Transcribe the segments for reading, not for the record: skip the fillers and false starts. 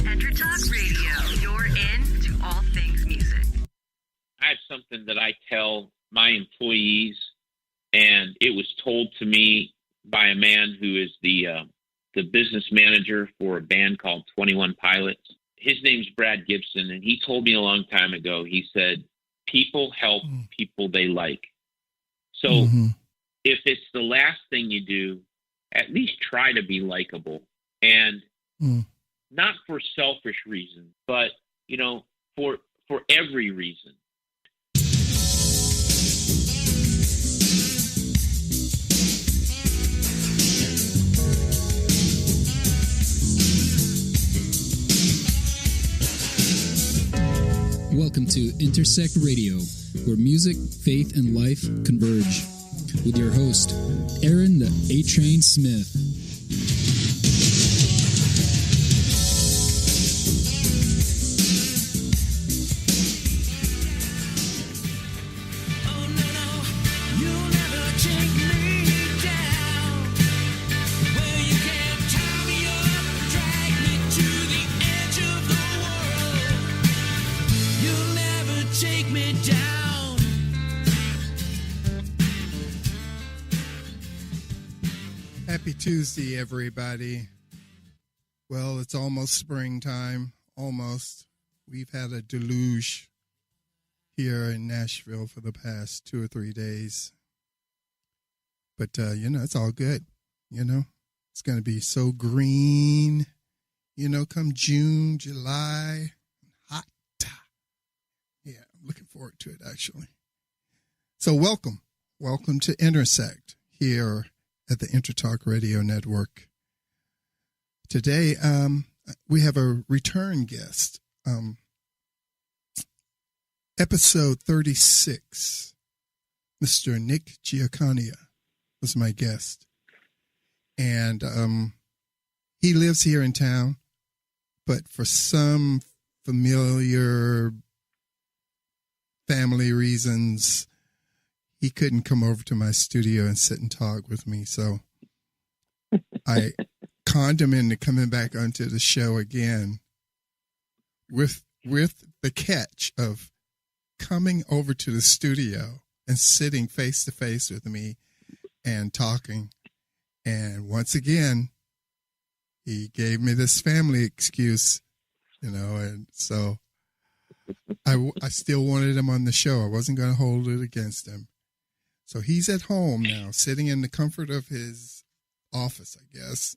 Talk Radio, you're in to all things music. I have something that I tell my employees, and it was told to me by a man who is the business manager for a band called 21 Pilots. His name's Brad Gibson, and he told me a long time ago, he said, people help people they like. So if it's the last thing you do, at least try to be likable. And not for selfish reasons, but, you know, for every reason. Welcome to Intersect Radio, where music, faith, and life converge. With your host, Aaron the A-Train Smith. Happy Tuesday, everybody. Well, it's almost springtime. Almost. We've had a deluge here in Nashville for the past 2 or 3 days. But, it's all good. It's going to be so green, come June, July. Hot. Yeah, I'm looking forward to it, actually. So welcome. Welcome to Intersect here at the Intertalk Radio Network. Today, we have a return guest. Episode 36, Mr. Nick Giaconia was my guest. And he lives here in town, but for some familiar family reasons, he couldn't come over to my studio and sit and talk with me. So I conned him into coming back onto the show again with the catch of coming over to the studio and sitting face to face with me and talking. And once again, he gave me this family excuse, and so I still wanted him on the show. I wasn't going to hold it against him. So he's at home now, sitting in the comfort of his office, I guess.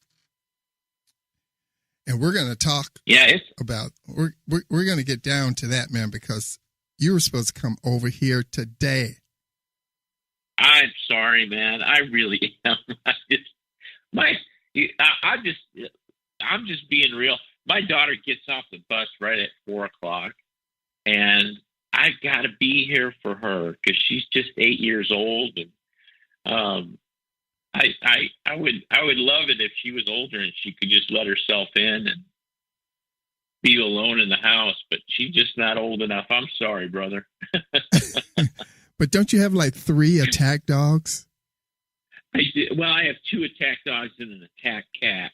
And we're going to talk about, we're going to get down to that, man, because you were supposed to come over here today. I'm sorry, man. I really am. I'm just being real. My daughter gets off the bus right at 4:00, and I've got to be here for her because she's just 8 years old, and I would love it if she was older and she could just let herself in and be alone in the house, but she's just not old enough. I'm sorry, brother. But don't you have like 3 attack dogs? I do. Well, I have 2 attack dogs and an attack cat.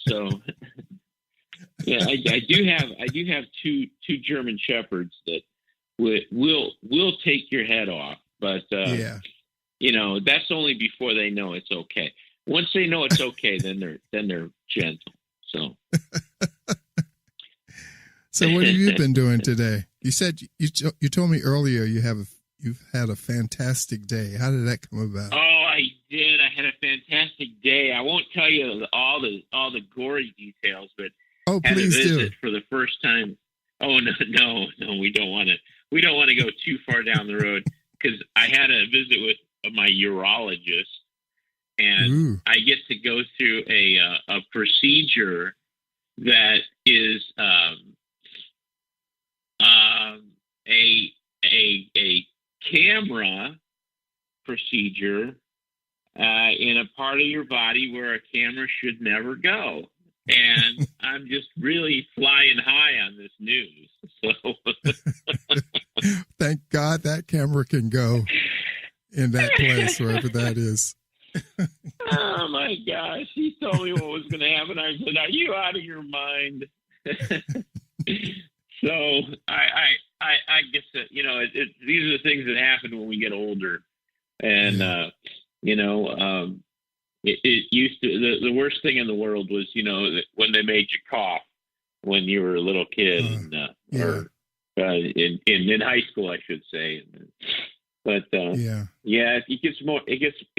So. Yeah, I do have two German shepherds that will take your head off, but that's only before they know it's okay. Once they know it's okay, then they're gentle. So, so what have you been doing today? You said you told me earlier you've had a fantastic day. How did that come about? Oh, I did. I had a fantastic day. I won't tell you all the gory details, but. Oh, had please a visit do. For the first time. Oh no, we don't want to. We don't want to go too far down the road because I had a visit with my urologist, and I get to go through a procedure that is a camera procedure in a part of your body where a camera should never go. And I'm just really flying high on this news. So thank God that camera can go in that place, wherever that is. Oh my my gosh, he told me what was going to happen. I said, "Are you out of your mind?" So I guess that, these are the things that happen when we get older, and it used to, the worst thing in the world was when they made you cough when you were a little kid, or in high school, I should say. But it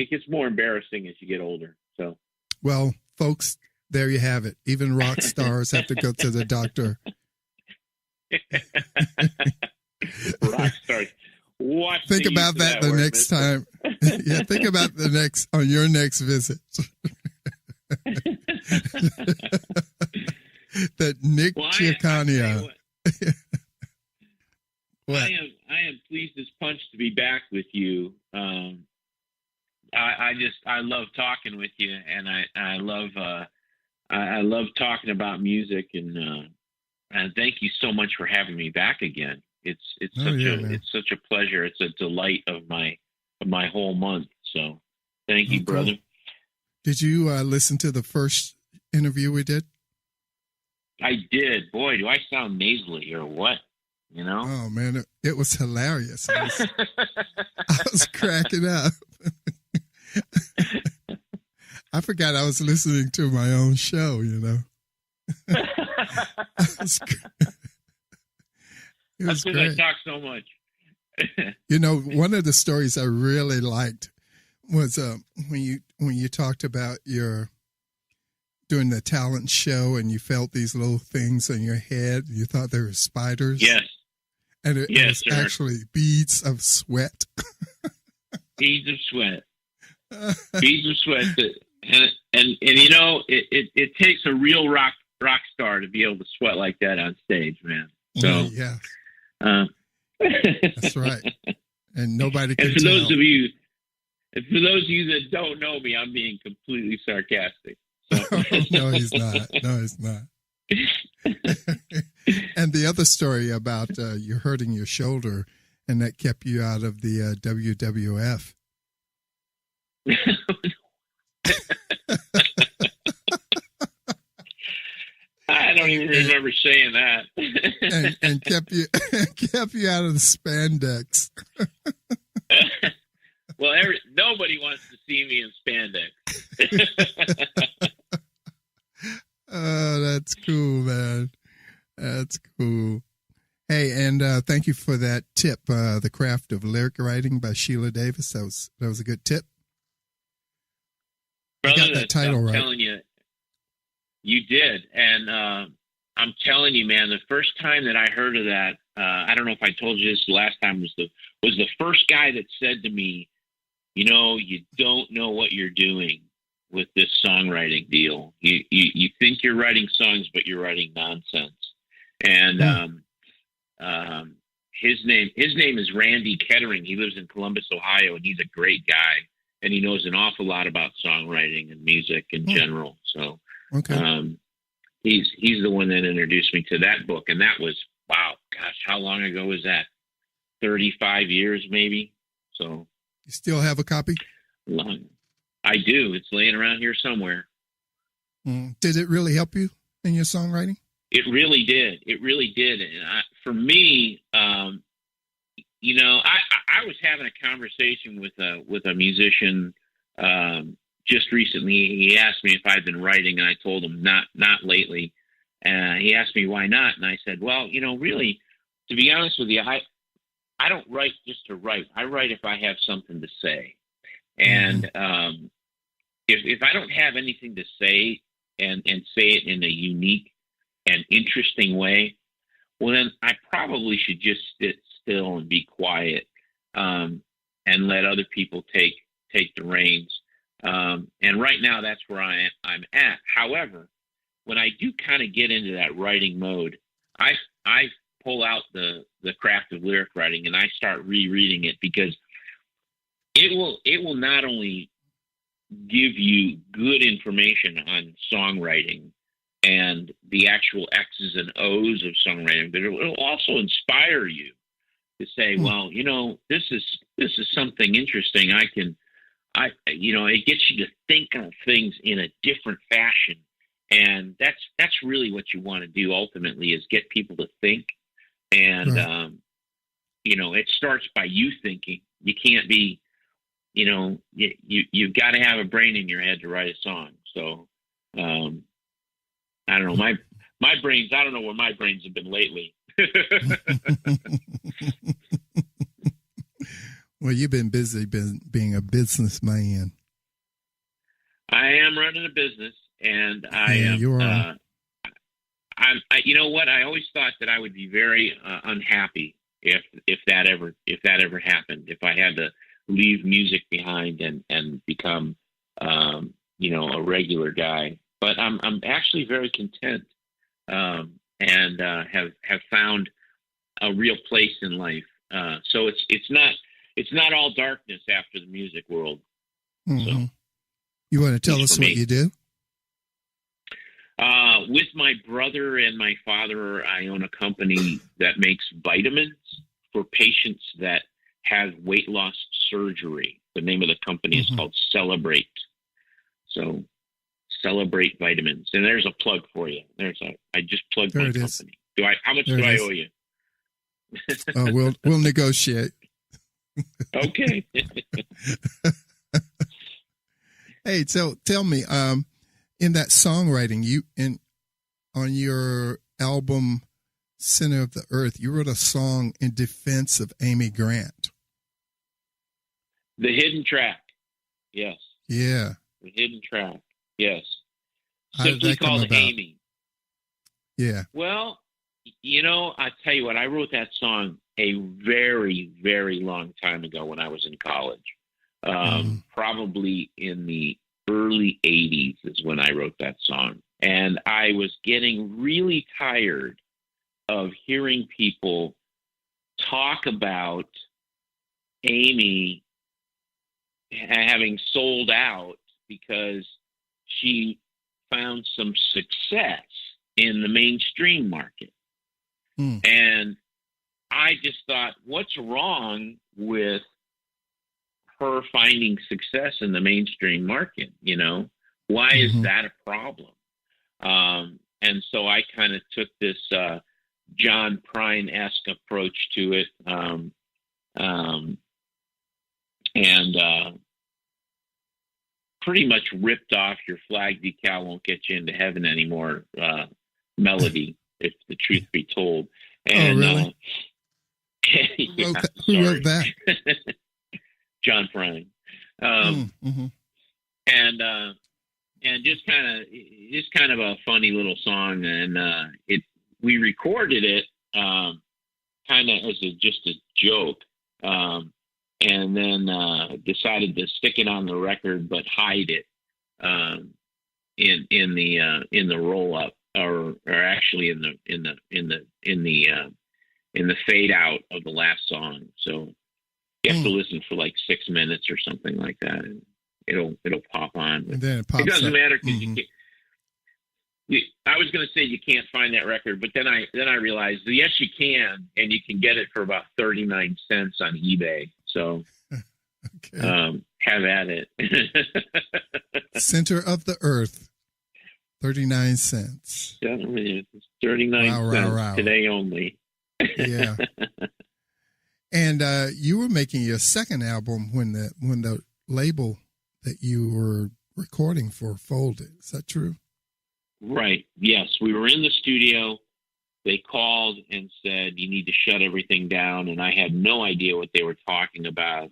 gets more embarrassing as you get older. So, well, folks, there you have it. Even rock stars have to go to the doctor. Rock stars. Think about that the next time. Yeah, think about on your next visit. That Nick Giaconia. I am pleased as punch to be back with you. I love talking with you, and I love talking about music, and thank you so much for having me back again. It's such a pleasure. It's a delight of my whole month. So thank you, brother. Cool. Did you listen to the first interview we did? I did. Boy, do I sound nasally or what? Oh man, it was hilarious. I was cracking up. I forgot I was listening to my own show. That's because I talk so much. One of the stories I really liked was when you talked about your doing the talent show and you felt these little things on your head. You thought they were spiders. Yes. And it was actually beads of sweat. Beads of sweat. Beads of sweat. And it takes a real rock star to be able to sweat like that on stage, man. So yeah. That's right. And nobody can and for those of you that don't know me, I'm being completely sarcastic. So. No, he's not. And the other story about you hurting your shoulder and that kept you out of the WWF. I don't even remember saying that. and kept you out of the spandex. Well, nobody wants to see me in spandex. Oh, that's cool, man. That's cool. Hey, and thank you for that tip, The Craft of Lyric Writing by Sheila Davis. That was a good tip. Brother, I got that title right. I'm telling you, you did. And I'm telling you, man, the first time that I heard of that, I don't know if I told you this the last time, was the first guy that said to me, you don't know what you're doing with this songwriting deal. You think you're writing songs, but you're writing nonsense. And his name is Randy Kettering. He lives in Columbus, Ohio, and he's a great guy. And he knows an awful lot about songwriting and music in general. So he's the one that introduced me to that book. And that was, wow, gosh, how long ago was that? 35 years maybe. So you still have a copy? Long. I do. It's laying around here somewhere. Did it really help you in your songwriting? It really did. It really did. And for me, I was having a conversation with a musician just recently. He asked me if I'd been writing, and I told him not lately. He asked me why not, and I said, well, really, to be honest with you, I don't write just to write. I write if I have something to say. And if I don't have anything to say and say it in a unique and interesting way, well, then I probably should just sit still and be quiet and let other people take the reins. And right now, that's where I'm at. However, when I do kind of get into that writing mode, I pull out the craft of lyric writing and I start rereading it, because it will not only give you good information on songwriting and the actual X's and O's of songwriting, but it will also inspire you to say, well, this is something interesting. it gets you to think of things in a different fashion. And that's really what you want to do ultimately, is get people to think. And, right. It starts by you thinking. You can't be, you've got to have a brain in your head to write a song. So, I don't know, my brains, I don't know where my brains have been lately. Well, you've been busy being a businessman. I am running a business, and You are. you know what? I always thought that I would be very unhappy if that ever happened. If I had to leave music behind and become, a regular guy. But I'm actually very content, and have found a real place in life. So it's not all darkness after the music world. Mm-hmm. So, you want to tell us what you do? With my brother and my father, I own a company that makes vitamins for patients that have weight loss surgery. The name of the company is called Celebrate. So Celebrate Vitamins. And there's a plug for you. I just plugged my company. How much do I owe you? We'll negotiate. Okay. Hey, so tell me, in that songwriting, on your album Center of the Earth, you wrote a song in defense of Amy Grant. The hidden track. Yes. Yeah. The hidden track. Yes. How did Simply that come called about? Amy. Yeah. Well, I tell you what, I wrote that song a very, very long time ago when I was in college. Probably in the early 80s is when I wrote that song. And I was getting really tired of hearing people talk about Amy having sold out because she found some success in the mainstream market. And I just thought, what's wrong with her finding success in the mainstream market? Why is that a problem? And so I kind of took this John Prine-esque approach to it, and pretty much ripped off "Your Flag Decal Won't Get You Into Heaven Anymore" melody, if the truth be told. And, really? Who wrote that? John Prine. And just kind of a funny little song, and we recorded it kind of as just a joke, and then decided to stick it on the record but hide it in the roll up, or actually in the fade out of the last song. So you have to listen for like 6 minutes or something like that, and it'll pop on. And then it pops. It doesn't up. matter because I was going to say you can't find that record, but then I realized that yes, you can, and you can get it for about 39 cents on eBay. So okay. Have at it. Center of the Earth, 39 cents. 39 cents today only. Yeah. And you were making your second album when the label that you were recording for folded. Is that true? Right. Yes. We were in the studio. They called and said, you need to shut everything down. And I had no idea what they were talking about.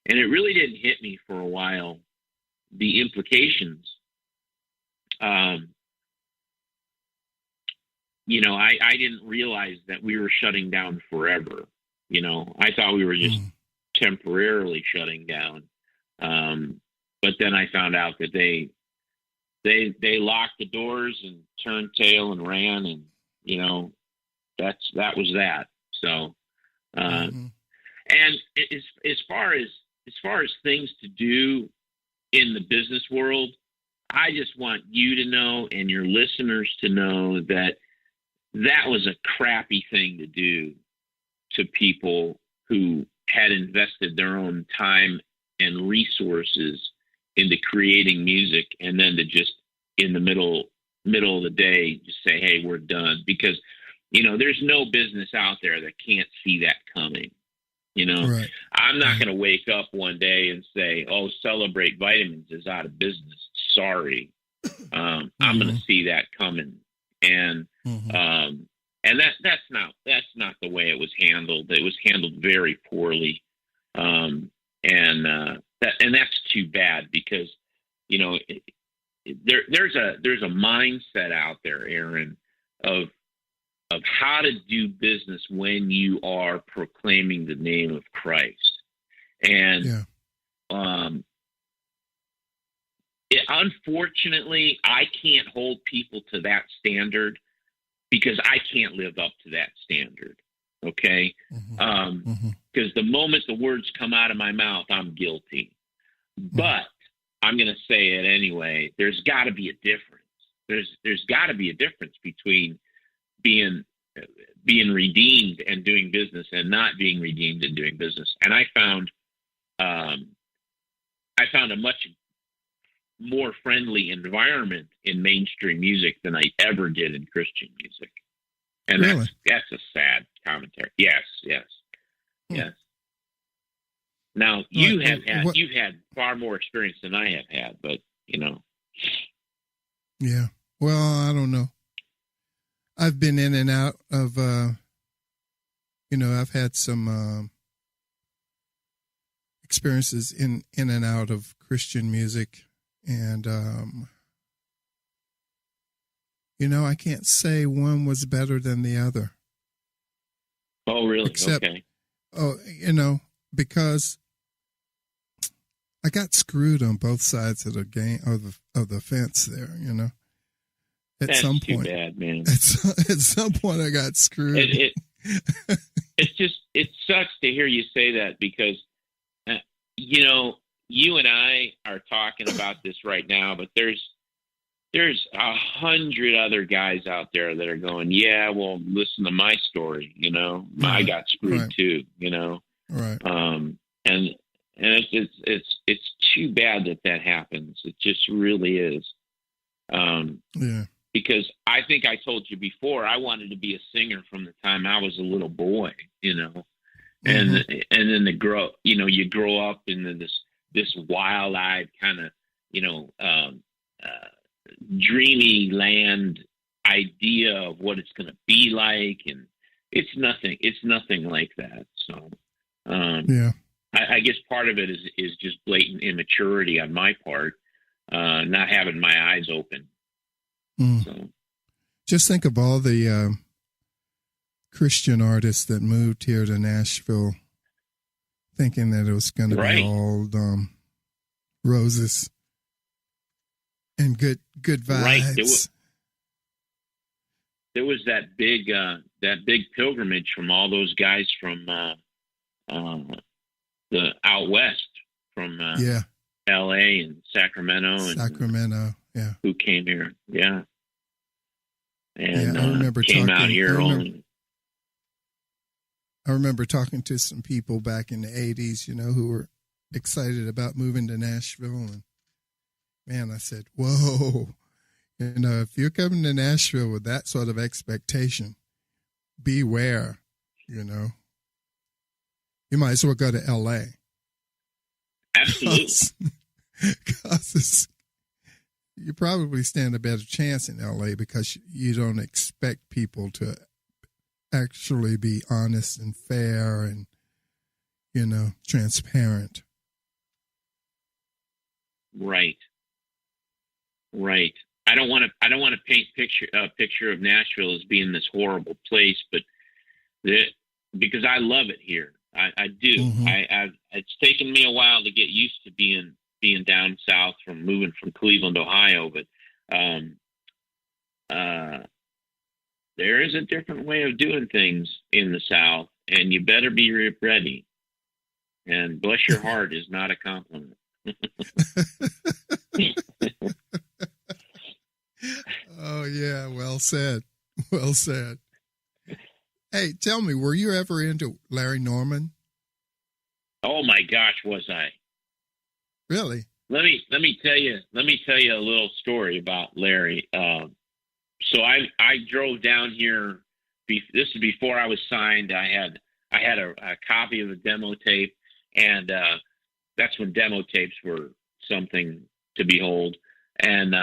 And it really didn't hit me for a while, the implications. I didn't realize that we were shutting down forever. I thought we were just temporarily shutting down. But then I found out that they locked the doors and turned tail and ran, and that was that. So, and as far as things to do in the business world, I just want you to know and your listeners to know that was a crappy thing to do to people who had invested their own time and resources into creating music, and then to just in the middle of the day just say, hey, we're done. Because, there's no business out there that can't see that coming. Right. I'm not going to wake up one day and say, oh, Celebrate Vitamins is out of business. Sorry. I'm going to see that coming. And, and that's not the way it was handled. It was handled very poorly. And that's too bad, because, there's a mindset out there, Aaron, of how to do business when you are proclaiming the name of Christ. And, unfortunately, I can't hold people to that standard, because I can't live up to that standard. Okay. Because the moment the words come out of my mouth, I'm guilty, but I'm going to say it anyway. There's got to be a difference. There's got to be a difference between being redeemed and doing business, and not being redeemed and doing business. And I found a much more friendly environment in mainstream music than I ever did in Christian music. And really? that's a sad commentary. Yes. Now you've had far more experience than I have had, but Yeah. Well, I don't know. I've been in and out of, I've had some experiences in and out of Christian music. And, I can't say one was better than the other. Oh, really? Except, okay. Because I got screwed on both sides of the game, of the fence there, At some point, too bad, man. At some point, I got screwed. It sucks to hear you say that, because, you and I are talking about this right now, but there's 100 other guys out there that are going, yeah, well, listen to my story. I got screwed too. Right. And it's too bad that happens. It just really is. Because I think I told you before, I wanted to be a singer from the time I was a little boy, and then you grow up in this wild-eyed kind of, dreamy land idea of what it's going to be like. And it's nothing like that. So, I guess part of it is just blatant immaturity on my part, not having my eyes open. So, just think of all the Christian artists that moved here to Nashville thinking that it was going to be all roses and good vibes. Right. There was that big pilgrimage from all those guys from the out west, from L.A. and Sacramento. Who came here. Yeah. And I remember came out here I remember talking to some people back in the 80s, who were excited about moving to Nashville. And man, I said, whoa, if you're coming to Nashville with that sort of expectation, beware, You might as well go to LA. Absolutely. Because you probably stand a better chance in LA, because you don't expect people to actually be honest and fair and, transparent. Right. I don't want to paint a picture of Nashville as being this horrible place, but because I love it here. I do. It's taken me a while to get used to being down south, from moving from Cleveland, Ohio, but there is a different way of doing things in the South, and you better be ready. And bless your heart is not a compliment. Oh yeah, well said. Well said. Hey, tell me, were you ever into Larry Norman? Oh my gosh, was I? Really? Let me tell you a little story about Larry. So I drove down here. This is before I was signed. I had a copy of a demo tape, and that's when demo tapes were something to behold. And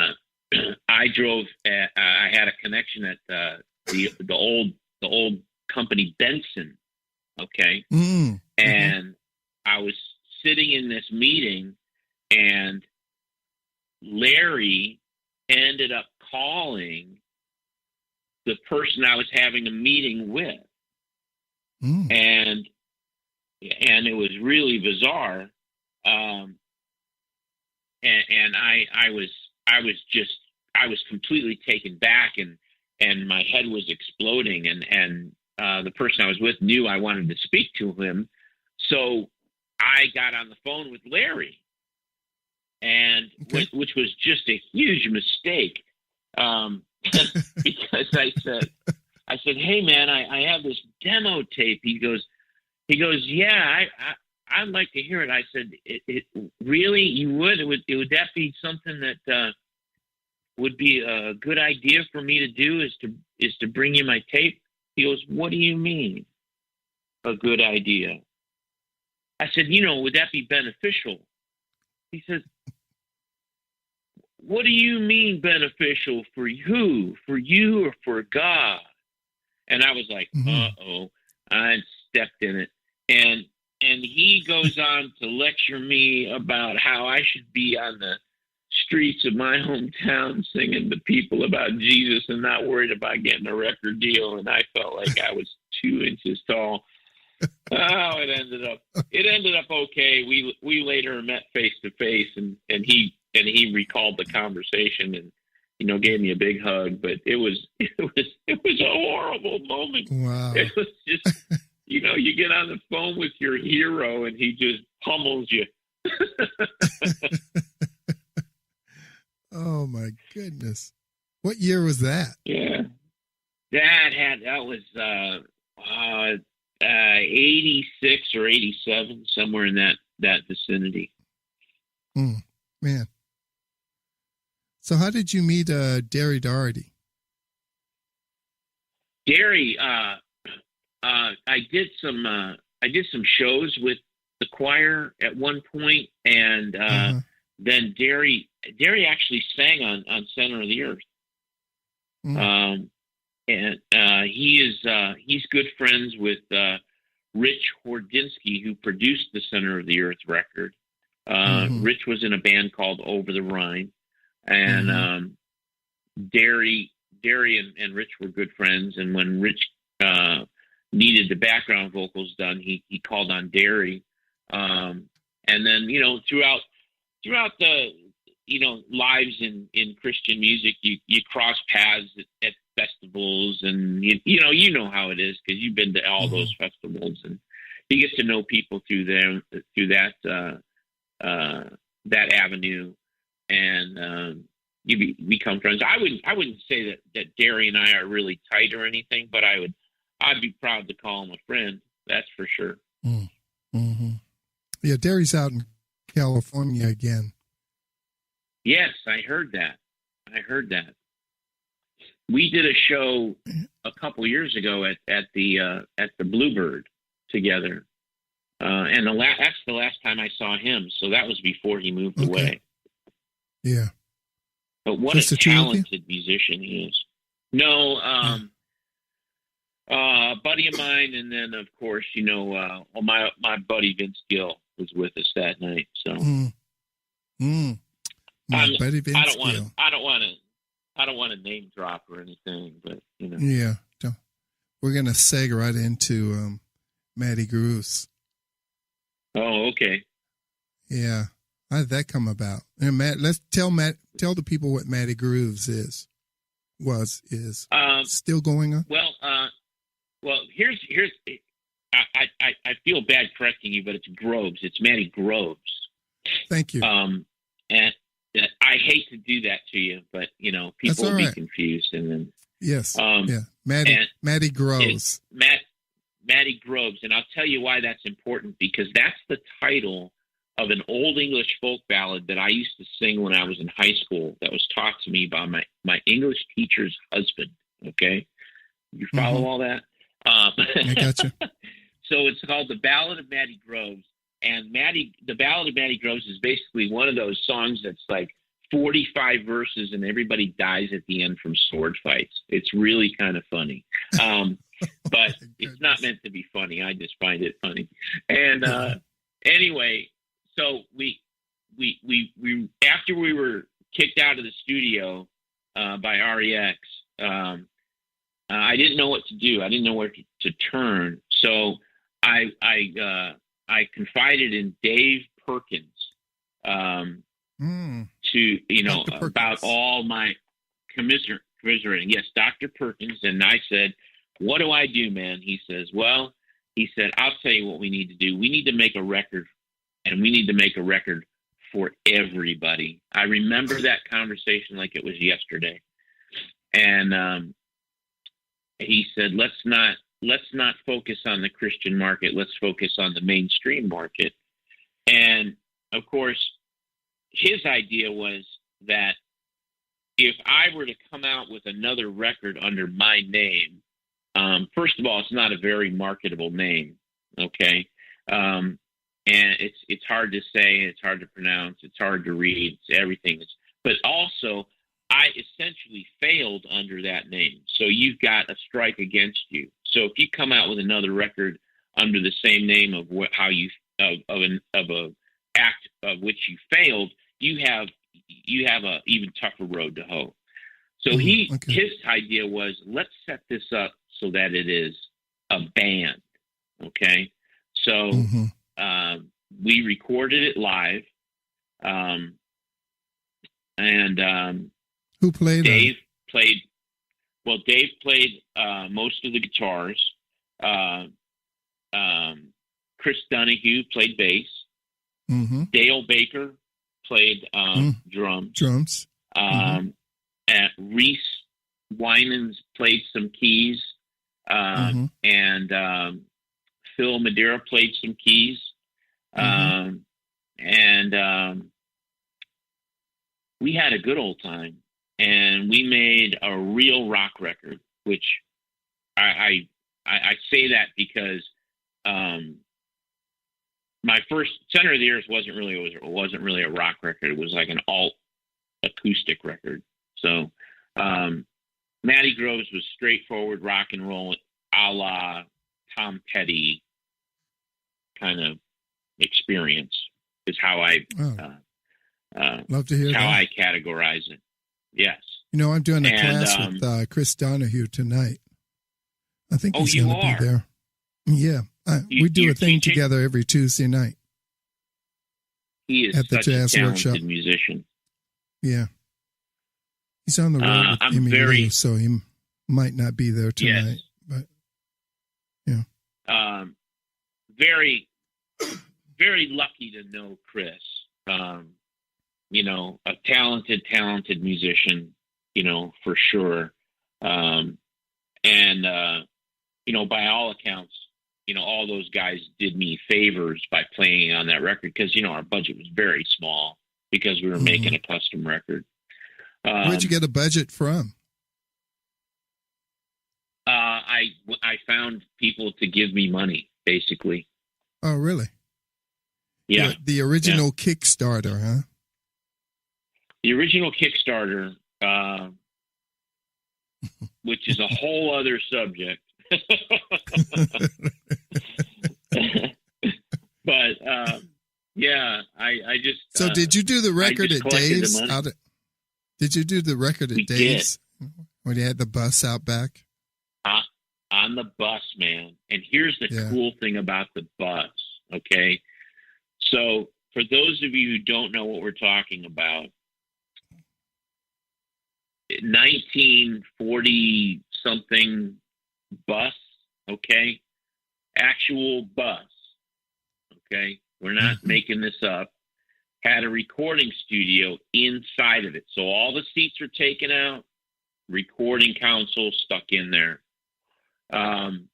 I drove. I had a connection at the old company Benson. Okay, and I was sitting in this meeting, and Larry ended up calling the person I was having a meeting with. And it was really bizarre. And I was completely taken back, and my head was exploding, and the person I was with knew I wanted to speak to him. So I got on the phone with Larry, and which was just a huge mistake. Because I said, hey man, I have this demo tape. He goes, yeah, I'd like to hear it. I said, it really, you would? Would that be something that would be a good idea for me to do? Is to bring you my tape? He goes, what do you mean, a good idea? I said, would that be beneficial? He says, what do you mean beneficial? For who? For you or for God? And I was like, uh-oh, I stepped in it. And he goes on to lecture me about how I should be on the streets of my hometown singing to people about Jesus and not worried about getting a record deal. And I felt like I was 2 inches tall. Oh, it ended up okay. We later met face to face, and he recalled the conversation and gave me a big hug. But it was a horrible moment. Wow. It was just you get on the phone with your hero and he just pummels you. Oh my goodness! What year was that? Yeah, that was 86 or 87, somewhere in that vicinity. Man. So how did you meet Derry Doherty? Derry, I did some shows with the choir at one point, and then Derry actually sang on Center of the Earth. And he's good friends with Ric Hordinski, who produced the Center of the Earth record. Rich was in a band called Over the Rhine, and Derry and Rich were good friends. And when Rich needed the background vocals done, he called on Derry. And then throughout the lives in Christian music, you cross paths at festivals, and you know how it is because you've been to all those festivals, and you get to know people through that avenue, and you become friends. I wouldn't say that Derry and I are really tight or anything, but I'd be proud to call him a friend. That's for sure. Yeah, Derry's out in California again. Yes, I heard that. We did a show a couple years ago at the Bluebird together, and that's the last time I saw him. So that was before he moved away. Yeah, but what a talented musician he is. No, a buddy of mine, and then of course my buddy Vince Gill was with us that night. So, buddy Vince I don't want to name drop or anything, but Yeah, we're gonna seg right into Mattie Groves. Oh, okay. Yeah, how did that come about? And Matt, let's tell the people what Mattie Groves is still going on. Well, here's. I feel bad correcting you, but it's Groves. It's Mattie Groves. Thank you. And I hate to do that to you, but people will be confused, and then yes, Mattie Groves. Mattie Groves, and I'll tell you why that's important, because that's the title of an old English folk ballad that I used to sing when I was in high school that was taught to me by my English teacher's husband. Okay. You follow all that? I gotcha. So it's called The Ballad of Mattie Groves. And the Ballad of Mattie Groves is basically one of those songs that's like 45 verses and everybody dies at the end from sword fights. It's really kind of funny. But it's not meant to be funny. I just find it funny. And anyway, so we after we were kicked out of the studio by REX, I didn't know what to do. I didn't know where to turn. So I confided in Dave Perkins to, about all my commiserating. Yes, Dr. Perkins. And I said, what do I do, man? He says, well, he said, I'll tell you what we need to do. We need to make a record, and we need to make a record for everybody. I remember that conversation like it was yesterday. And he said, let's not focus on the Christian market. Let's focus on the mainstream market. And of course, his idea was that if I were to come out with another record under my name, first of all, it's not a very marketable name. Okay. And it's hard to say, it's hard to pronounce, it's hard to read, it's everything. But also, I essentially failed under that name. So you've got a strike against you. So if you come out with another record under the same name of a act of which you failed, you have a even tougher road to hoe. So his idea was, let's set this up so that it is a band. Okay. So we recorded it live. Who played? Dave played most of the guitars. Chris Donahue played bass. Dale Baker played drums. And Reese Winans played some keys. And Phil Madeira played some keys. And we had a good old time. And we made a real rock record, which I say that because my first Center of the Earth wasn't really a rock record. It was like an alt acoustic record. So Mattie Groves was straightforward rock and roll, a la Tom Petty kind of experience. Is how I love to hear how that. I categorize it. Yes. I'm doing a class with Chris Donahue tonight. I think he's going to be there. Yeah. We do a thing together every Tuesday night. He is at the such jazz a talented workshop. musician. Yeah. He's on the road with I'm Emmy very, Lou, so he might not be there tonight. Yes. But, yeah. Very, very lucky to know Chris. A talented musician, for sure. By all accounts, all those guys did me favors by playing on that record because, our budget was very small because we were making a custom record. Where'd you get a budget from? I found people to give me money, basically. Oh, really? Yeah. The original Kickstarter, huh? The original Kickstarter, which is a whole other subject. But I just. So did you do the record at Dave's? Did you do the record at Dave's when you had the bus out back? On the bus, man. And here's the cool thing about the bus. Okay, so for those of you who don't know what we're talking about, 1940 something bus, okay, actual bus, okay, we're not making this up, had a recording studio inside of it. So all the seats are taken out, recording console stuck in there. And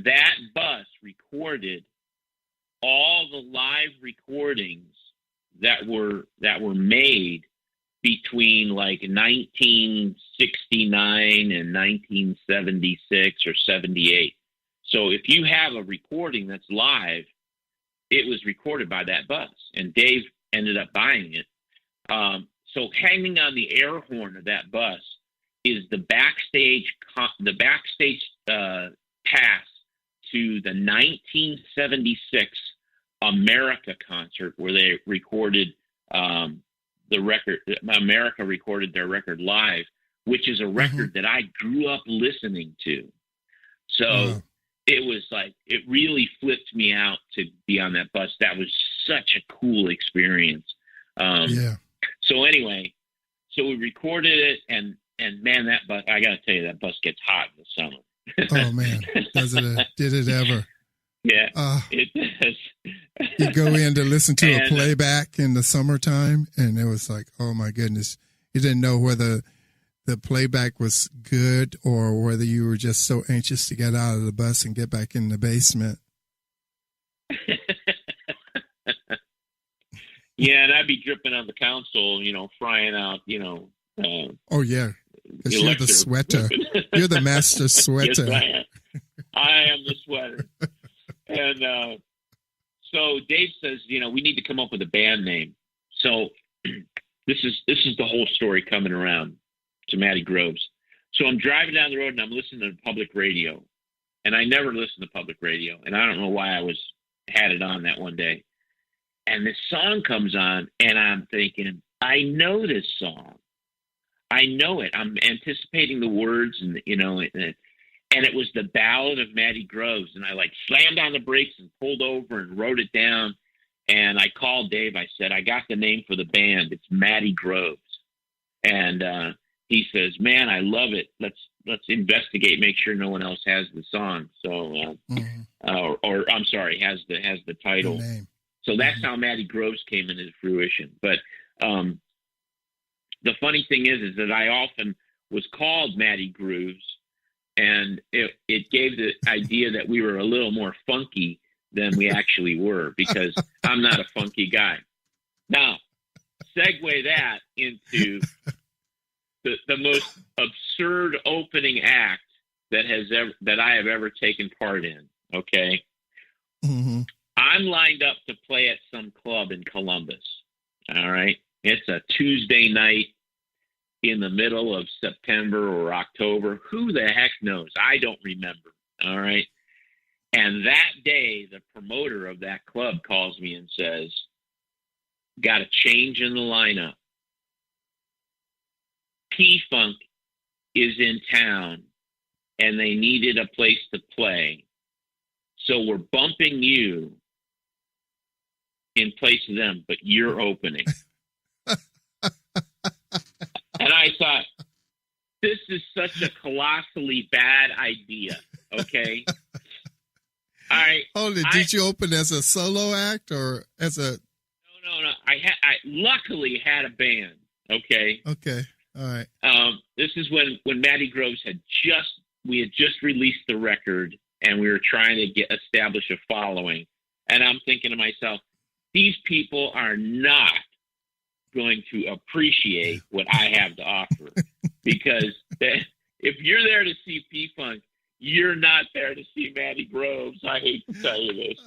that bus recorded all the live recordings that were made between like 1969 and 1976 or 78. So if you have a recording that's live, it was recorded by that bus, and Dave ended up buying it. So hanging on the air horn of that bus is the backstage pass to the 1976 America concert where they recorded the record. America recorded their record live, which is a record that I grew up listening to. So it was like, it really flipped me out to be on that bus. That was such a cool experience. So anyway, so we recorded it, and man, that bus, I got to tell you, that bus gets hot in the summer. Oh man, did it ever? Yeah, it does. You go in to listen to a playback in the summertime, and it was like, oh my goodness, you didn't know whether the playback was good or whether you were just so anxious to get out of the bus and get back in the basement. Yeah, and I'd be dripping on the console, frying out, oh yeah, because you're the sweater. You're the master sweater. Yes, I am the sweater. And so Dave says, we need to come up with a band name. So this is the whole story coming around to Mattie Groves. So I'm driving down the road and I'm listening to public radio, and I never listen to public radio, and I don't know why I had it on that one day. And this song comes on, and I'm thinking, I know this song. I know it. I'm anticipating the words, and and it was the Ballad of Mattie Groves. And I slammed on the brakes and pulled over and wrote it down. And I called Dave. I said, I got the name for the band. It's Mattie Groves. And he says, man, I love it. Let's investigate, make sure no one else has the song. So, or I'm sorry, has the title. The name. So that's how Mattie Groves came into fruition. But the funny thing is that I often was called Mattie Groves, and it gave the idea that we were a little more funky than we actually were, because I'm not a funky guy. Now, segue that into the most absurd opening act that I have ever taken part in. Okay. Mm-hmm. I'm lined up to play at some club in Columbus. All right. It's a Tuesday night in the middle of September or October. Who the heck knows? I don't remember. All right. And that day, the promoter of that club calls me and says, got a change in the lineup. P-Funk is in town, and they needed a place to play. So we're bumping you in place of them, but you're opening. And I thought, this is such a colossally bad idea, okay? All right. Did you open as a solo act or as a... No. I luckily had a band, okay? Okay, all right. This is when Mattie Groves had just released the record, and we were trying to establish a following. And I'm thinking to myself, these people are not going to appreciate what I have to offer, because if you're there to see P-Funk, you're not there to see Mattie Groves. I hate to tell you this.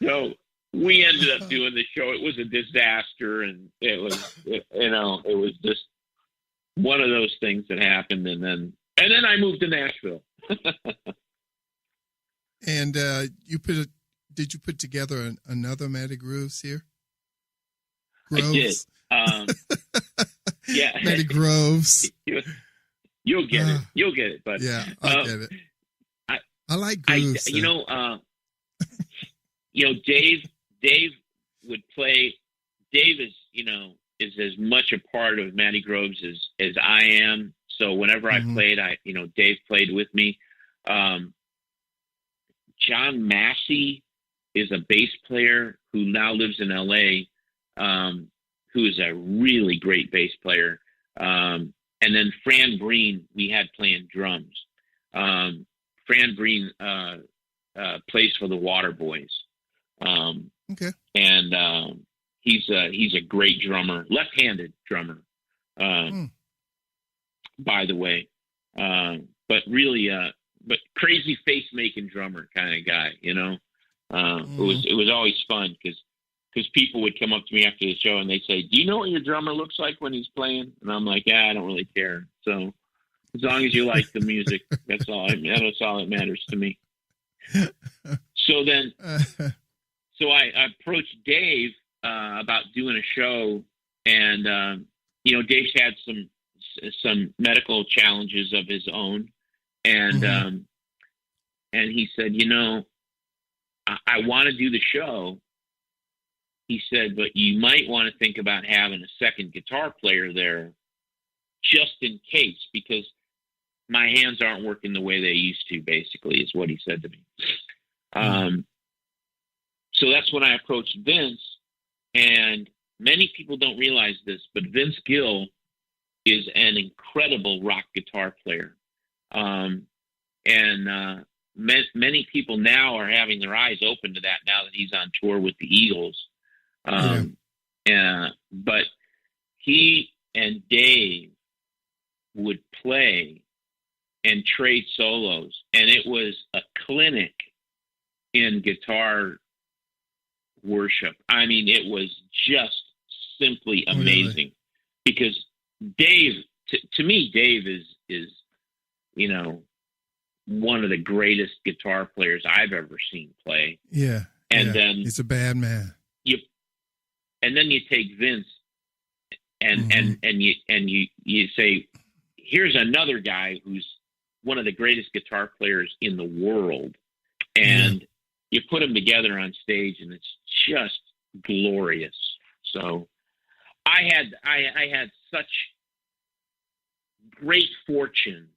So we ended up doing the show. It was a disaster, and it was just one of those things that happened. And then I moved to Nashville. And did you put together another Mattie Groves here? Groves? I did. Yeah. Mattie Groves. You'll get it. You'll get it. But yeah, I get it. I like Grooves. Dave would play. Dave is as much a part of Mattie Groves as I am. So whenever I played, Dave played with me. John Massey is a bass player who now lives in LA, who is a really great bass player. And then Fran Breen, we had playing drums. Fran Breen plays for the Waterboys. Okay. And he's a great drummer, left-handed drummer, by the way, but really, but crazy face-making drummer kind of guy, you know. It was always fun because people would come up to me after the show and they'd say, "Do you know what your drummer looks like when he's playing?" And I'm like, "Yeah, I don't really care. So as long as you like the music, that's all that matters to me." So then, I approached Dave about doing a show, and Dave's had some medical challenges of his own, and and he said, I want to do the show. He said, but you might want to think about having a second guitar player there just in case, because my hands aren't working the way they used to, basically, is what he said to me. So that's when I approached Vince, and many people don't realize this, but Vince Gill is an incredible rock guitar player. Many people now are having their eyes open to that now that he's on tour with the Eagles. But he and Dave would play and trade solos, and it was a clinic in guitar worship. I mean, it was just simply amazing. Because Dave, to me, Dave is one of the greatest guitar players I've ever seen play. Yeah. And then he's a bad man. And then you take Vince and you say, here's another guy who's one of the greatest guitar players in the world. And you put them together on stage and it's just glorious. So I had such great fortune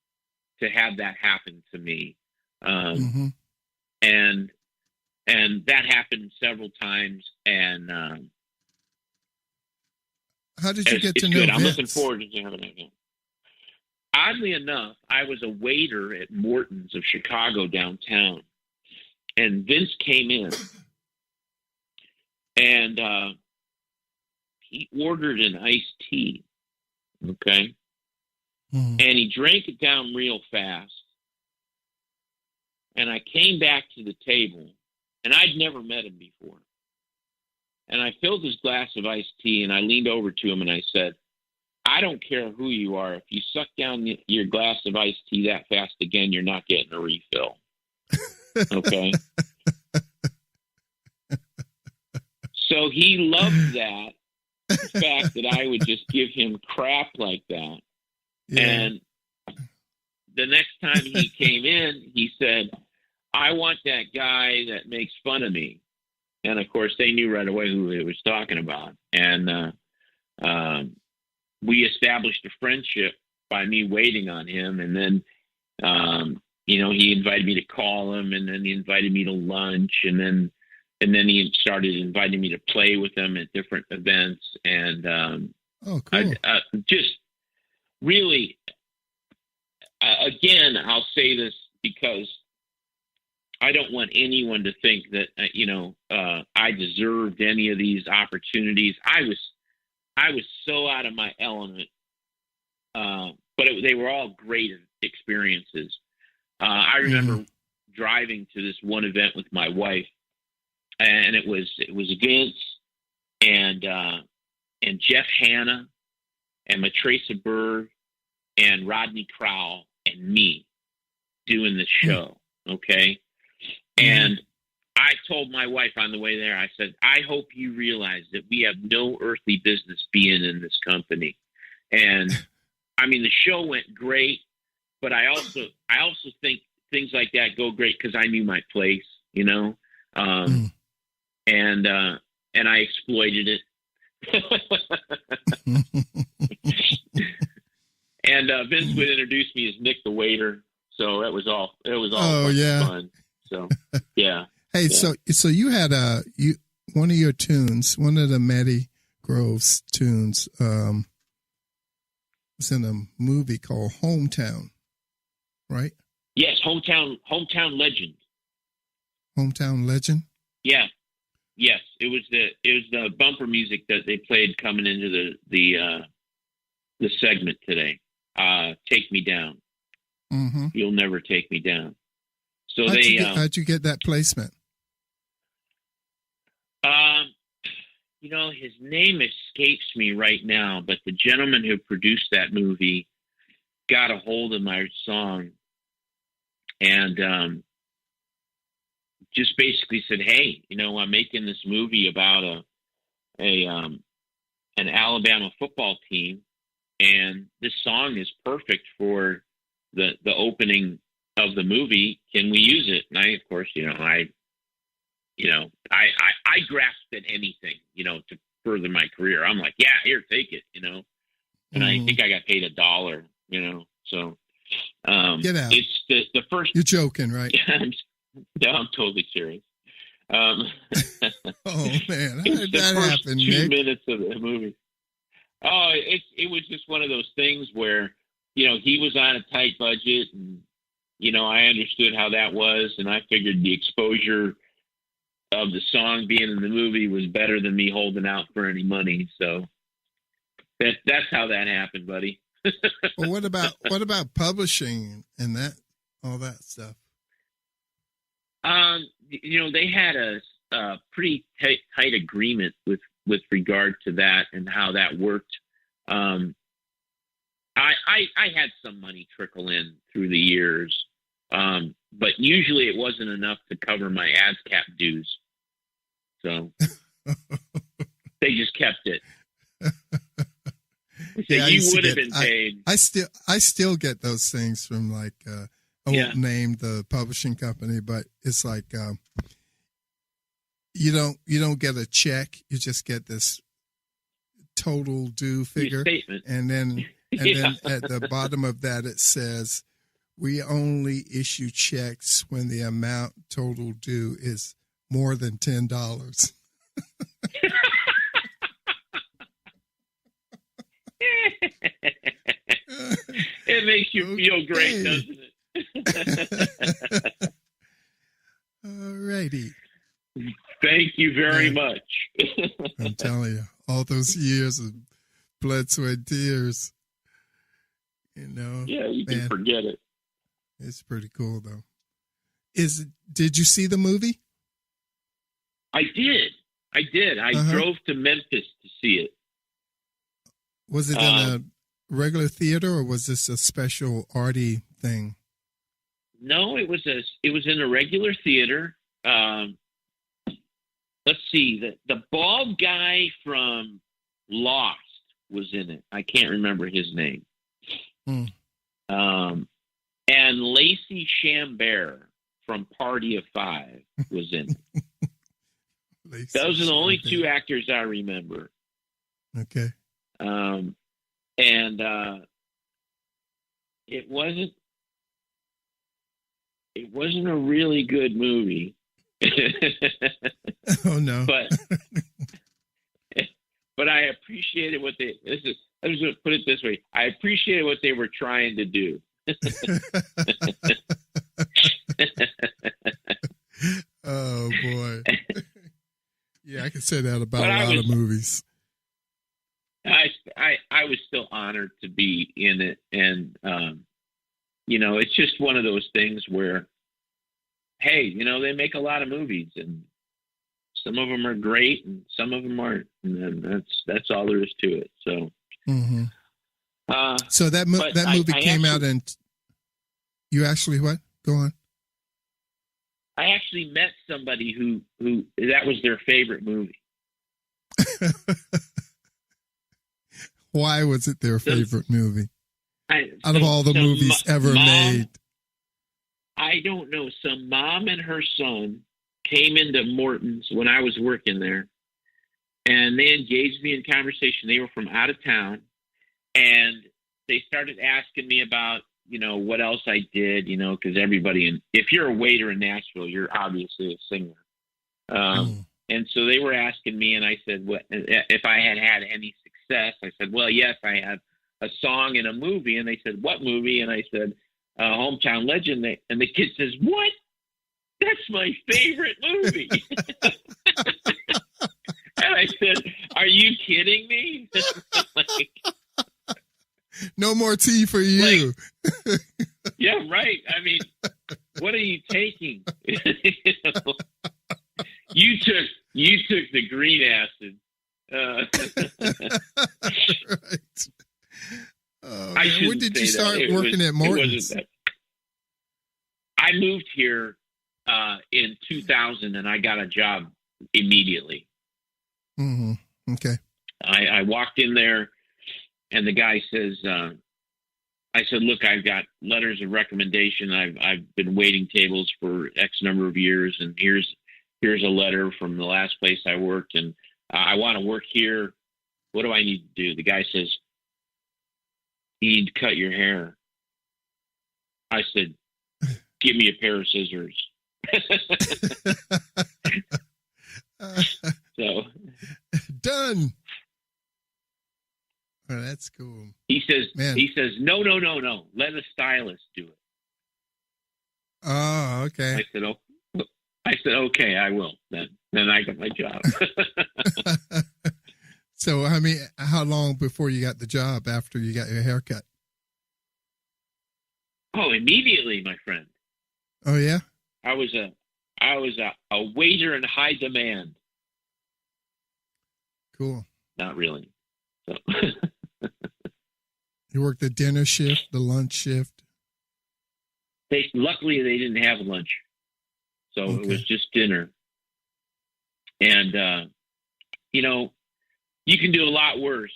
to have that happen to me. And that happened several times. And how did you get to know good. Vince? I'm looking forward to having it again. Oddly enough, I was a waiter at Morton's of Chicago downtown, and Vince came in, and he ordered an iced tea, okay? And he drank it down real fast, and I came back to the table, and I'd never met him before. And I filled his glass of iced tea, and I leaned over to him, and I said, I don't care who you are. If you suck down your glass of iced tea that fast again, you're not getting a refill. Okay? So he loved that, the fact that I would just give him crap like that. Yeah. And the next time he came in, he said, I want that guy that makes fun of me. And, of course, they knew right away who he was talking about. And we established a friendship by me waiting on him. And then, he invited me to call him, and then he invited me to lunch. And then he started inviting me to play with him at different events. And cool. Just really, again, I'll say this because I don't want anyone to think that, I deserved any of these opportunities. I was so out of my element, but they were all great experiences. I remember driving to this one event with my wife, and it was Vince and Jeff Hanna and Matresa Berg and Rodney Crowell and me doing this show. Okay. And I told my wife on the way there, I said, I hope you realize that we have no earthly business being in this company. And I mean, the show went great, but I also think things like that go great because I knew my place, and I exploited it. And Vince would introduce me as Nick the waiter. So it was all fun. So, yeah. Hey, yeah. So you had one of your tunes, one of the Mattie Groves tunes, was in a movie called Hometown, right? Yes, Hometown Legend. Hometown Legend? Yeah. Yes, it was the bumper music that they played coming into the segment today. Take Me Down. Mm-hmm. You'll Never Take Me Down. So how'd you get that placement? His name escapes me right now, but the gentleman who produced that movie got a hold of my song and just basically said, "Hey, I'm making this movie about an Alabama football team, and this song is perfect for the opening of the movie. Can we use it?" And I, of course, I grasped at anything, to further my career. I'm like, yeah, here, take it, and I think I got paid $1, so, get out. It's the first, you're joking, right? No, I'm totally serious. Oh man, how did the that first happen, 2 Nick? minutes of the movie. Oh, it was just one of those things where, he was on a tight budget and, I understood how that was. And I figured the exposure of the song being in the movie was better than me holding out for any money. So that's how that happened, buddy. Well, what about publishing and all that stuff? They had a pretty tight agreement with regard to that and how that worked. I had some money trickle in through the years, but usually it wasn't enough to cover my ASCAP dues. So they just kept it. Yeah, you would have been paid. I still get those things from I won't name the publishing company, but it's like you don't get a check, you just get this total due figure, and then then at the bottom of that it says, "We only issue checks when the amount total due is more than $10." It makes you feel great, doesn't it? All righty. Thank you very much. I'm telling you, all those years of blood, sweat, tears. Yeah, you can forget it. It's pretty cool, though. Did you see the movie? I did. I drove to Memphis to see it. Was it in a regular theater, or was this a special arty thing? No, it was in a regular theater. Let's see, the bald guy from Lost was in it. I can't remember his name. And Lacey Chambert from Party of Five was in it. Those are the only two actors I remember. Okay. And it wasn't a really good movie. Oh no. But I appreciated what I was going to put it this way. I appreciated what they were trying to do. Oh boy. Yeah, I can say that about a lot of movies. I was still honored to be in it, and it's just one of those things where, hey, they make a lot of movies, and some of them are great, and some of them aren't, and that's all there is to it. So, so that movie came out, and you actually what? Go on. I actually met somebody who that was their favorite movie. Why was it their favorite movie? Out of all the movies ever made. I don't know. Some mom and her son came into Morton's when I was working there, and they engaged me in conversation. They were from out of town, and they started asking me about, what else I did, because everybody, if you're a waiter in Nashville, you're obviously a singer. And so they were asking me, and I said, what, if I had any success. I said, well, yes, I have a song in a movie. And they said, what movie? And I said, Hometown Legend. And the kid says, what? That's my favorite movie. I said, "Are you kidding me?" Like, no more tea for you. Like, yeah, right. I mean, what are you taking? You took the green acid. Right. When did you start working at Morton's? I moved here in 2000, and I got a job immediately. Mm-hmm. Okay. I walked in there, and the guy says, I said, "Look, I've got letters of recommendation. I've been waiting tables for X number of years, and here's a letter from the last place I worked, and I want to work here. What do I need to do?" The guy says, "You need to cut your hair." I said, "Give me a pair of scissors." So done. Oh, that's cool. He says, no. Let a stylist do it. Oh, okay. I said, okay, I will. Then I got my job. So, how long before you got the job after you got your haircut? Oh, immediately, my friend. Oh, yeah? I was a waiter in high demand. Cool. Not really. So. You worked the dinner shift, the lunch shift? Luckily, they didn't have lunch. So okay. It was just dinner. And, you can do a lot worse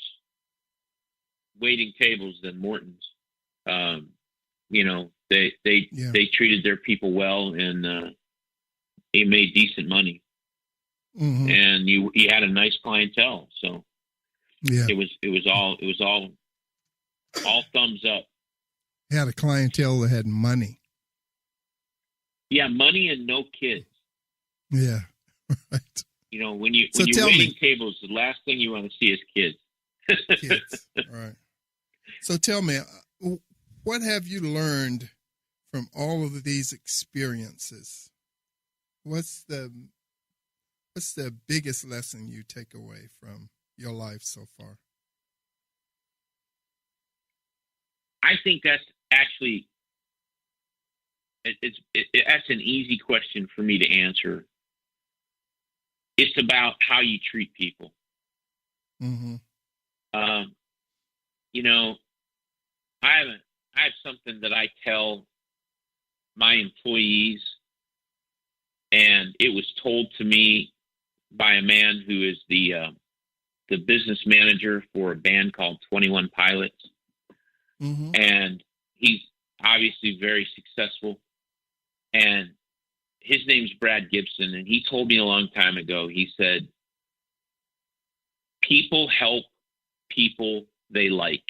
waiting tables than Morton's. They treated their people well, and they made decent money. Mm-hmm. And you had a nice clientele. So yeah, it was all thumbs up. You had a clientele that had money. Yeah, money and no kids. Yeah, right. When you're waiting tables, the last thing you want to see is kids. Kids, right. So tell me, what have you learned from all of these experiences? What's the biggest lesson you take away from your life so far? I think that's actually that's an easy question for me to answer. It's about how you treat people. Mm-hmm. I have something that I tell my employees, and it was told to me by a man who is the business manager for a band called 21 Pilots. Mm-hmm. And he's obviously very successful. And his name's Brad Gibson. And he told me a long time ago, he said, people help people they like.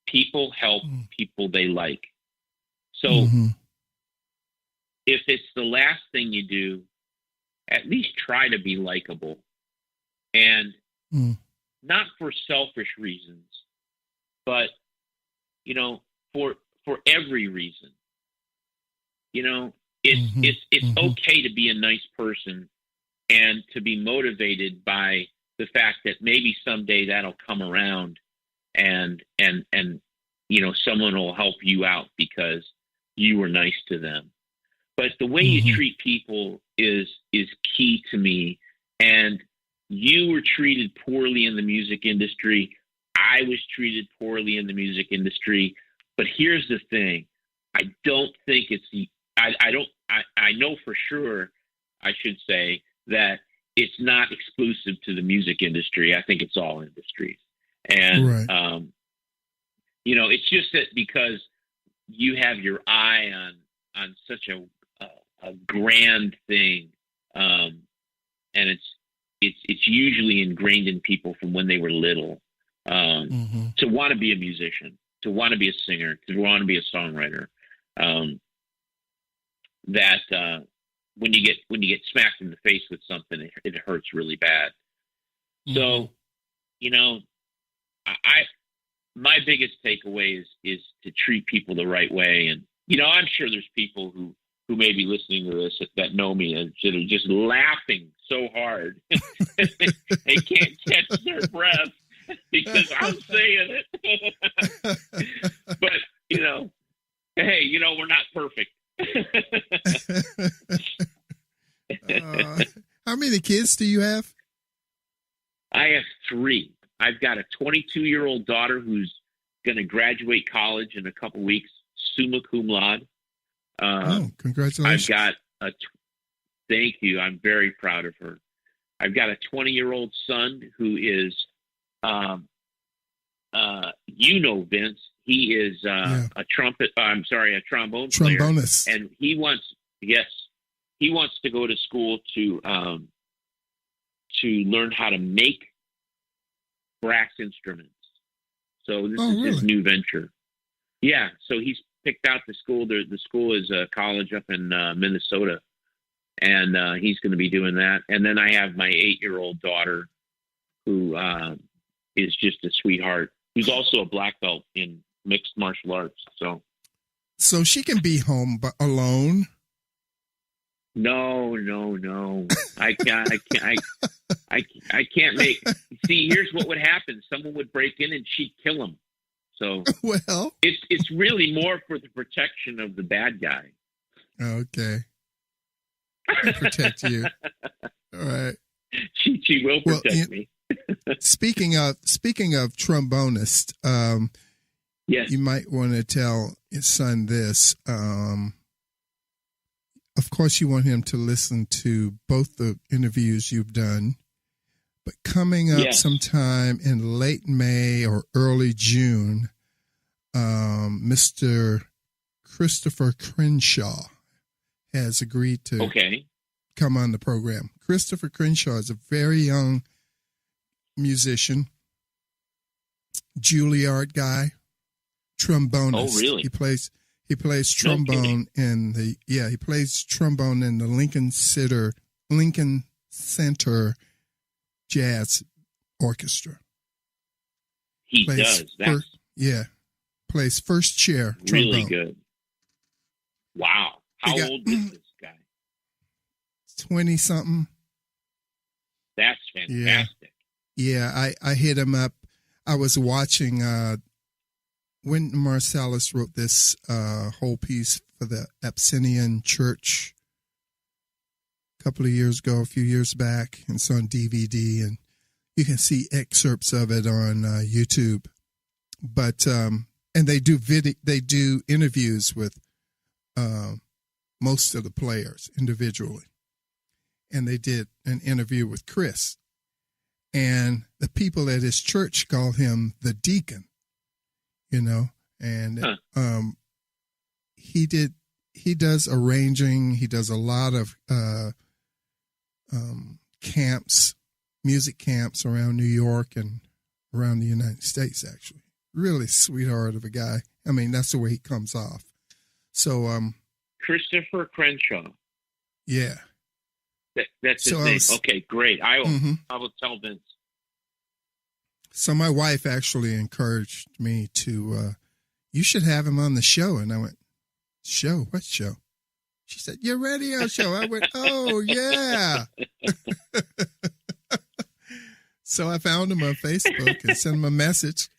People help people they like. So if it's the last thing you do, at least try to be likable. And not for selfish reasons, but, for every reason. It's okay to be a nice person and to be motivated by the fact that maybe someday that'll come around and someone will help you out because you were nice to them. But the way you treat people is key to me. And you were treated poorly in the music industry. I was treated poorly in the music industry. But here's the thing. I don't think I know for sure, I should say, that it's not exclusive to the music industry. I think it's all industries. And, right. It's just that because you have your eye on such a grand thing, and it's usually ingrained in people from when they were little, to want to be a musician, to want to be a singer, to want to be a songwriter. That when you get smacked in the face with something, it hurts really bad. So, my biggest takeaway is to treat people the right way. And, I'm sure there's people who who may be listening to this that know me and that are just laughing so hard they can't catch their breath because I'm saying it. But, hey, we're not perfect. How many kids do you have? I have 3. I've got a 22-year-old daughter who's going to graduate college in a couple weeks, summa cum laude. Congratulations. I've got thank you. I'm very proud of her. I've got a 20-year-old son who is, Vince. He is a trombone player. Trombonist. And he wants to go to school to learn how to make brass instruments. So this is his new venture. Yeah, so he's picked out the school. The school is a college up in Minnesota, and he's going to be doing that. And then I have my 8-year-old daughter, who is just a sweetheart, who's also a black belt in mixed martial arts. So she can be home but alone. No. I can't make. See, here's what would happen: someone would break in and she'd kill him. So, well, it's really more for the protection of the bad guy. Okay, I'll protect you. All right. She will protect me. Speaking of trombonist, yes, you might want to tell his son this. Of course, you want him to listen to both the interviews you've done, but coming up sometime in late May or early June, Mr. Christopher Crenshaw has agreed to come on the program. Christopher Crenshaw is a very young musician, Juilliard guy, trombonist. Oh, really? He plays trombone he plays trombone in the Lincoln Center Jazz Orchestra. He does. Plays first chair trombone. Really good. Wow. How old is this guy? 20-something. That's fantastic. Yeah, I hit him up. I was watching when Marsalis wrote this whole piece for the Abyssinian Church a few years back, and it's on DVD, and you can see excerpts of it on YouTube. But and they do interviews with most of the players individually, and they did an interview with Chris, and the people at his church call him the deacon. And he does arranging. He does a lot of camps, music camps around New York and around the United States, actually. Really sweetheart of a guy. I mean, that's the way he comes off. So, Christopher Crenshaw. Yeah. That's his name. Okay, great. I will tell Vince. So my wife actually encouraged me to, you should have him on the show. And I went, show? What show? She said, your radio show. I went, oh, yeah. So I found him on Facebook and sent him a message.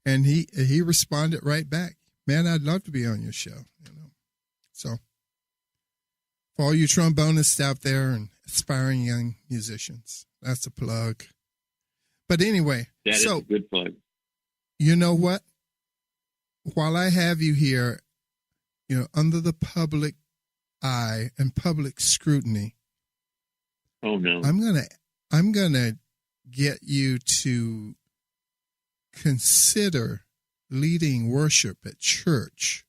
And he responded right back. Man, I'd love to be on your show. So for all you trombonists out there and aspiring young musicians, that's a plug. But anyway, that is a good plug. You know what? While I have you here, under the public eye and public scrutiny. Oh no! I'm gonna get you to consider leading worship at church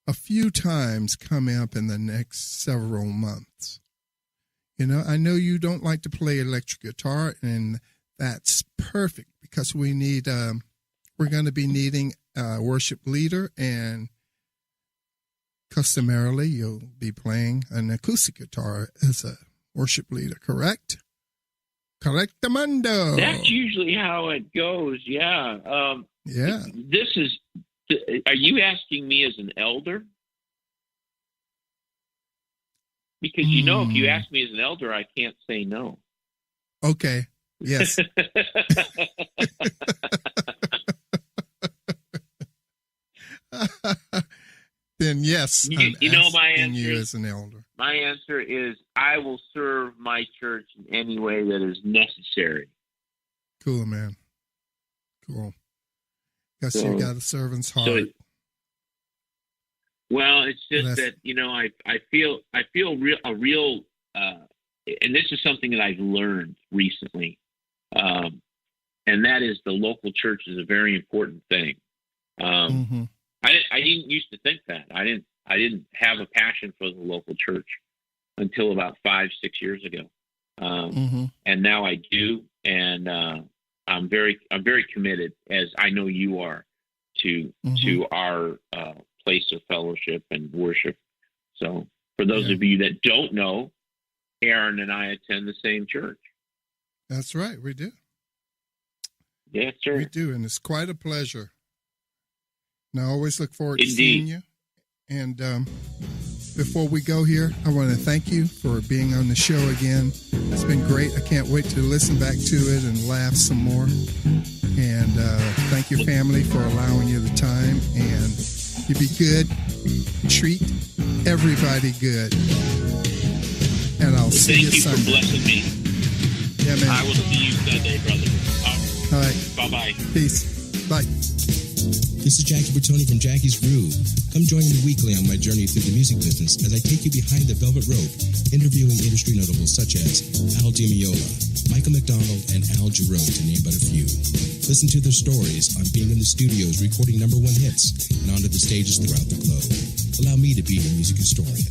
a few times coming up in the next several months. I know you don't like to play electric guitar, and that's perfect because we're going to be needing a worship leader, and customarily you'll be playing an acoustic guitar as a worship leader, correct? Correctamundo. That's usually how it goes. Yeah. Yeah. Are you asking me as an elder? Because, you know, if you ask me as an elder, I can't say no. Okay. Yes. Then yes, you know my answer. You as an elder. My answer is I will serve my church in any way that is necessary. Cool, man. Cool. Guess you got a servant's heart. It's just that, you know, I feel a real, and this is something that I've learned recently, and that is the local church is a very important thing. I didn't used to think that. I didn't have a passion for the local church until about 5-6 years ago, and now I do, and I'm very committed, as I know you are, to our place of fellowship and worship. So, for those of you that don't know, Aaron and I attend the same church. That's right, we do. Yes, sir. We do, and it's quite a pleasure. And I always look forward to seeing you. And before we go here, I want to thank you for being on the show again. It's been great. I can't wait to listen back to it and laugh some more. And thank your family for allowing you the time. And you be good. Treat everybody good. And I'll see you Sunday. Thank you for blessing me. Yeah, man. I will see you Sunday, brother. All right. Bye-bye. Peace. Bye. This is Jackie Bertoni from Jackie's Groove. Come join me weekly on my journey through the music business as I take you behind the velvet rope, interviewing industry notables such as Al DiMeola, Michael McDonald, and Al Jarreau, to name but a few. Listen to their stories on being in the studios recording #1 hits and onto the stages throughout the globe. Allow me to be your music historian.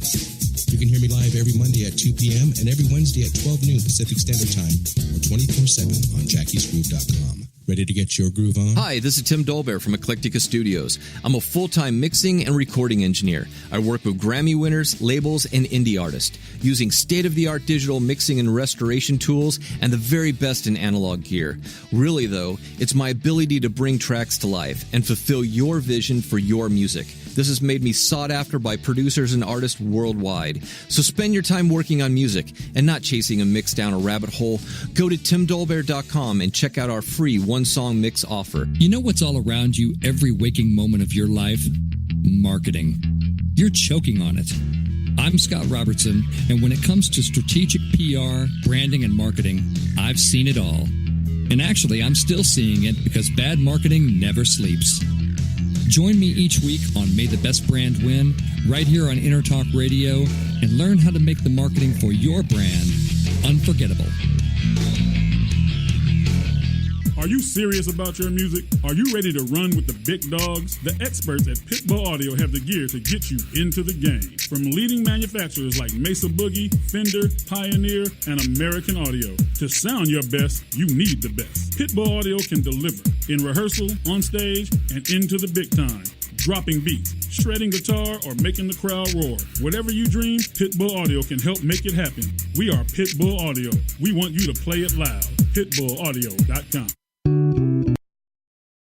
You can hear me live every Monday at 2 p.m. and every Wednesday at 12 noon Pacific Standard Time or 24/7 on jackiesgroove.com. Ready to get your groove on? Hi, this is Tim Dolbear from Eclectica Studios. I'm a full-time mixing and recording engineer. I work with Grammy winners, labels, and indie artists, using state-of-the-art digital mixing and restoration tools and the very best in analog gear. Really, though, it's my ability to bring tracks to life and fulfill your vision for your music. This has made me sought after by producers and artists worldwide. So spend your time working on music and not chasing a mix down a rabbit hole. Go to timdolbear.com and check out our free one-song mix offer. You know what's all around you every waking moment of your life? Marketing. You're choking on it. I'm Scott Robertson, and when it comes to strategic PR, branding, and marketing, I've seen it all. And actually, I'm still seeing it because bad marketing never sleeps. Join me each week on May the Best Brand Win, right here on Intertalk Radio, and learn how to make the marketing for your brand unforgettable. Are you serious about your music? Are you ready to run with the big dogs? The experts at Pitbull Audio have the gear to get you into the game. From leading manufacturers like Mesa Boogie, Fender, Pioneer, and American Audio. To sound your best, you need the best. Pitbull Audio can deliver in rehearsal, on stage, and into the big time. Dropping beats, shredding guitar, or making the crowd roar. Whatever you dream, Pitbull Audio can help make it happen. We are Pitbull Audio. We want you to play it loud. PitbullAudio.com.